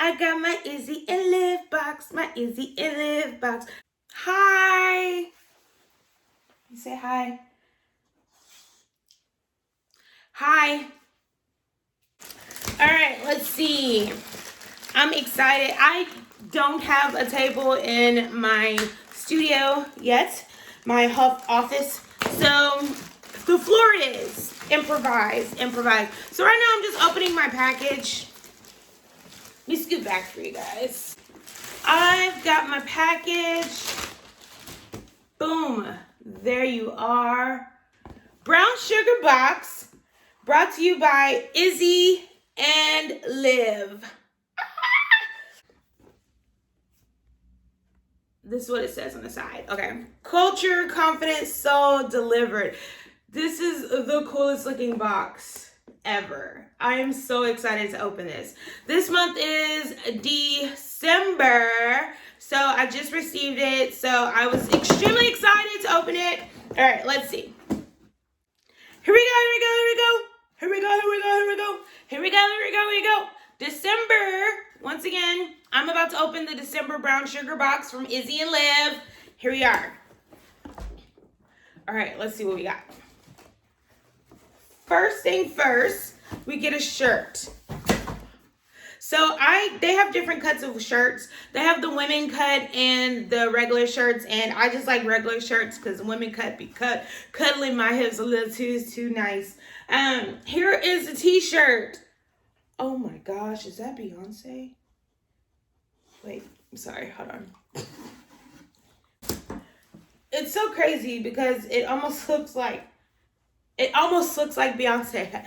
I got my Izzy and Liv box, my Izzy and Liv box. Hi. You say hi. Hi. All right, let's see. I'm excited. I don't have a table in my studio yet, my office. So the floor is. Improvise. So right now I'm just opening my package. Let me scoot back for you guys. I've got my package. Boom. There you are. Brown sugar box brought to you by Izzy and Liv. This is what it says on the side. Okay. Culture, confidence, soul delivered. This is the coolest looking box ever. I am so excited to open this. This month is December. So I just received it. So I was extremely excited to open it. All right, let's see. Here we go. December. Once again, I'm about to open the December brown sugar box from Izzy and Liv. Here we are. All right, let's see what we got. First thing first, we get a shirt. So they have different cuts of shirts. They have the women cut and the regular shirts, and I just like regular shirts because women cut be cuddling my hips a little too nice. Here is a t-shirt. Oh my gosh, is that Beyonce? Wait, I'm sorry, hold on. It's so crazy because it almost looks like Beyonce.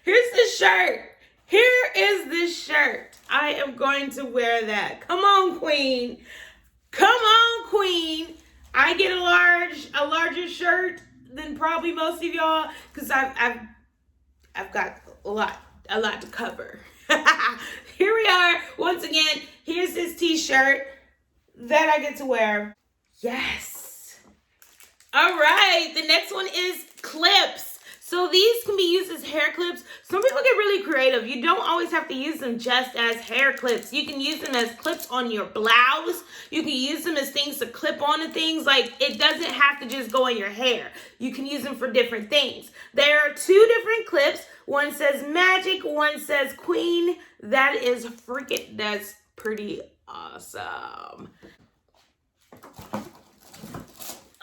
Here's the shirt. Here is this shirt. I am going to wear that. Come on, queen. I get a larger shirt than probably most of y'all because I've got a lot to cover. Here we are. Once again, here's this t-shirt that I get to wear. Yes. All right. The next one is clips. So these can be used as hair clips. Some people get really creative. You don't always have to use them just as hair clips. You can use them as clips on your blouse. You can use them as things to clip onto things. Like, it doesn't have to just go in your hair. You can use them for different things. There are two different clips. One says magic, one says queen. That's pretty awesome.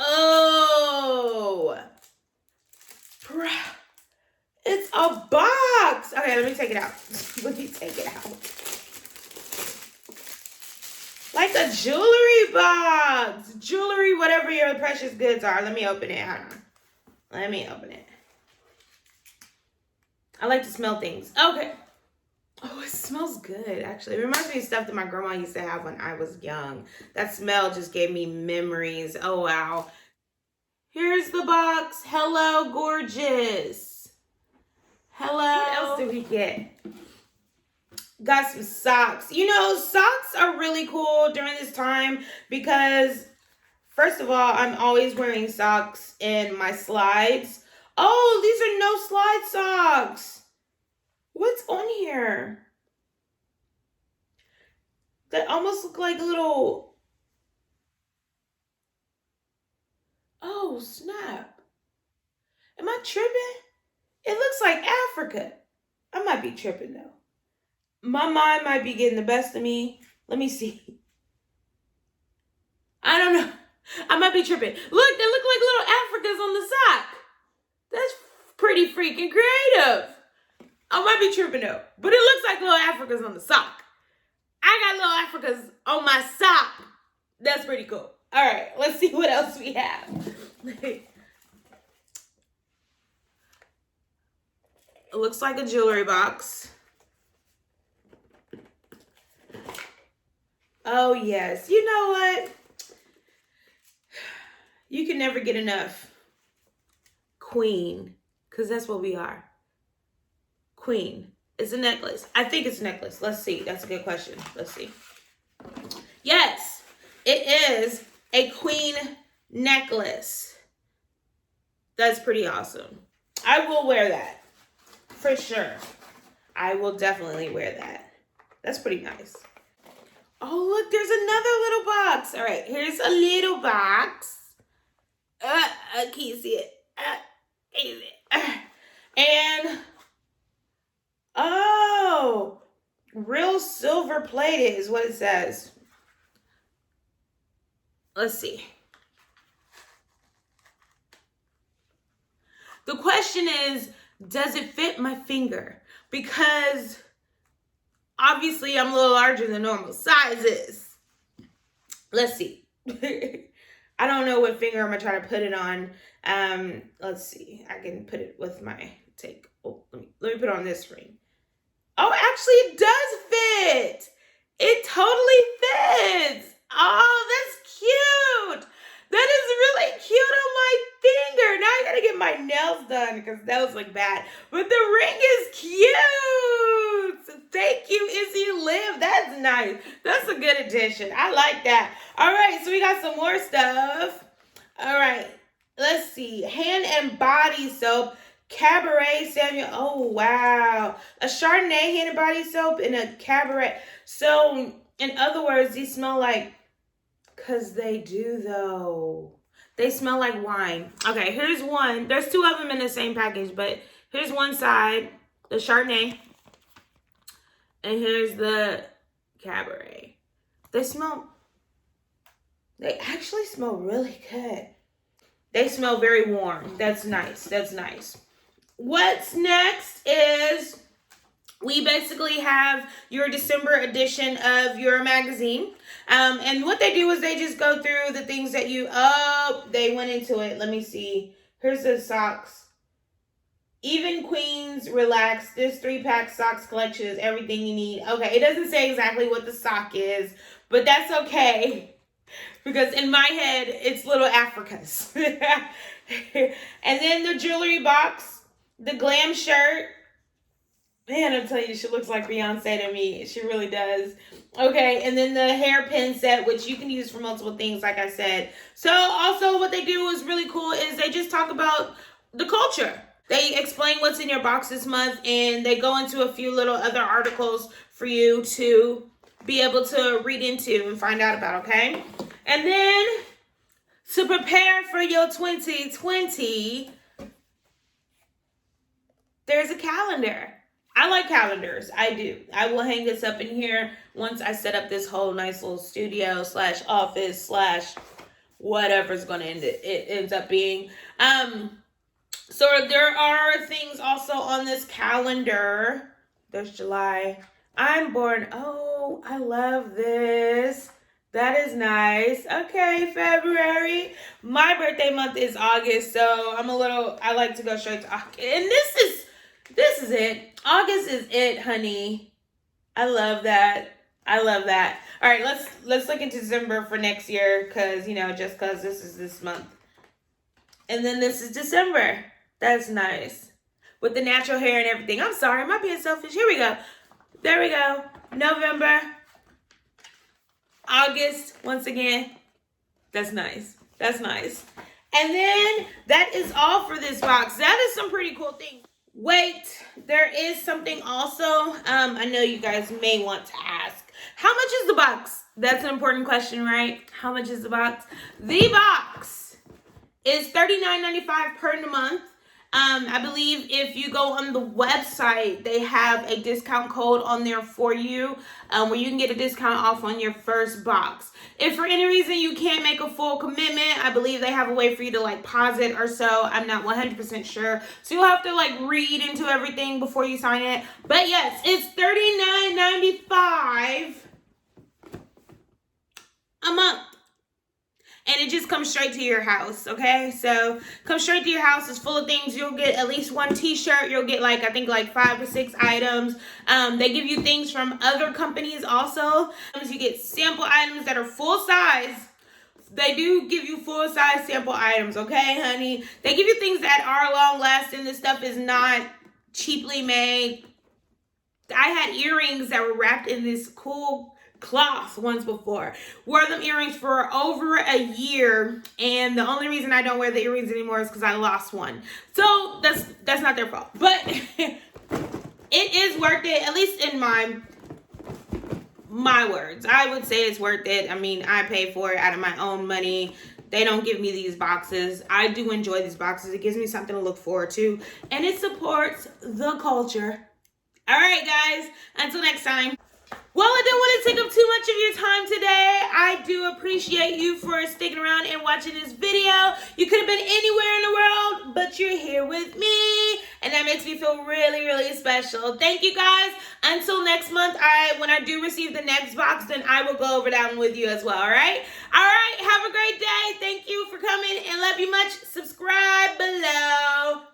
Oh, it's a box. Okay, let me take it out. Like a jewelry box. Jewelry, whatever your precious goods are. Let me open it. Hold on. Let me open it. I like to smell things. Okay. Oh, it smells good, actually. It reminds me of stuff that my grandma used to have when I was young. That smell just gave me memories. Oh, wow. Here's the box. Hello, gorgeous. Hello. What else did we get? Got some socks. You know, socks are really cool during this time because, first of all, I'm always wearing socks in my slides. Oh, these are no slide socks. What's on here? That almost look like little... Oh, snap. Am I tripping? It looks like Africa. I might be tripping, though. My mind might be getting the best of me. Let me see. I don't know. I might be tripping. Look, they look like little Africas on the sock. That's pretty freaking creative. I might be tripping, though. But it looks like little Africas on the sock. I got little Africas on my sock. That's pretty cool. All right, let's see what else we have. It looks like a jewelry box. Oh, yes. You know what? You can never get enough. Queen, because that's what we are. Queen. It's a necklace. I think it's a necklace. Let's see. That's a good question. Let's see. Yes, it is a queen necklace. That's pretty awesome. I will wear that. For sure. I will definitely wear that. That's pretty nice. Oh, look, there's another little box. All right, here's a little box. I can't see it. And, oh, real silver plated is what it says. Let's see. The question is, does it fit my finger? Because obviously I'm a little larger than normal sizes. Let's see. I don't know what finger I'm gonna try to put it on. Let's see. I can put it with my let me put it on this ring. Oh, actually it does fit. It totally fits. Oh, that's cute. That is really cute on my finger. Now I gotta get my nails done because those look bad. But the ring is cute. Thank you, Izzy Liv. That's nice. That's a good addition. I like that. All right, so we got some more stuff. All right, let's see. Hand and body soap. Cabaret Samuel. Oh, wow. A Chardonnay hand and body soap and a Cabaret. So, in other words, these smell like, because they do, though. They smell like wine. Okay, here's one. There's two of them in the same package, but here's one side, the Chardonnay. And here's the Cabaret. They actually smell really good. They smell very warm. That's nice. That's nice. What's next is we basically have your December edition of your magazine. And what they do is they just go through the things that they went into it. Let me see. Here's the socks. Even Queens, relax. This 3-pack socks collection is everything you need. Okay, it doesn't say exactly what the sock is, but that's okay. Because in my head, it's little Africas. And then the jewelry box, the glam shirt. Man, I'll tell you, she looks like Beyonce to me. She really does. Okay, and then the hairpin set, which you can use for multiple things, like I said. So also what they do is really cool is they just talk about the culture. They explain what's in your box this month, and they go into a few little other articles for you to be able to read into and find out about, okay? And then to prepare for your 2020, there's a calendar. I like calendars. I do. I will hang this up in here once I set up this whole nice little studio / office / whatever's going to it ends up being. So there are things also on this calendar. There's July. I'm born. Oh, I love this. That is nice. Okay, February. My birthday month is August, so I like to go straight to August. And this is it. August is it, honey. I love that. I love that. All right, let's look into December for next year because, just because this is this month. And then this is December. That's nice. With the natural hair and everything. I'm sorry, am I being selfish? Here we go. There we go. November. August, once again. That's nice. That's nice. And then that is all for this box. That is some pretty cool things. Wait, there is something also I know you guys may want to ask. How much is the box? That's an important question, right? How much is the box? The box is $39.95 per month. I believe if you go on the website, they have a discount code on there for you where you can get a discount off on your first box. If for any reason you can't make a full commitment, I believe they have a way for you to pause it or so. I'm not 100% sure. So you'll have to read into everything before you sign it. But yes, it's $39.95 a month. And it just comes straight to your house, okay? So, comes straight to your house. It's full of things. You'll get at least one t-shirt. You'll get, I think 5 to 6 items. They give you things from other companies also. You get sample items that are full size. They do give you full size sample items, okay, honey? They give you things that are long lasting. This stuff is not cheaply made. I had earrings that were wrapped in this cool cloth once before. Wore them earrings for over a year, and the only reason I don't wear the earrings anymore is because I lost one. So that's not their fault, but it is worth it, at least in my my words. I would say it's worth it. I mean, I pay for it out of my own money. They don't give me these boxes. I do enjoy these boxes. It gives me something to look forward to, and it supports the culture. All right, guys, until next time. Well, I didn't want to take up too much of your time today. I do appreciate you for sticking around and watching this video. You could have been anywhere in the world, but you're here with me, and that makes me feel really, really special. Thank you, guys. Until next month, when I do receive the next box, then I will go over that one with you as well, all right? All right, have a great day. Thank you for coming, and love you much. Subscribe below.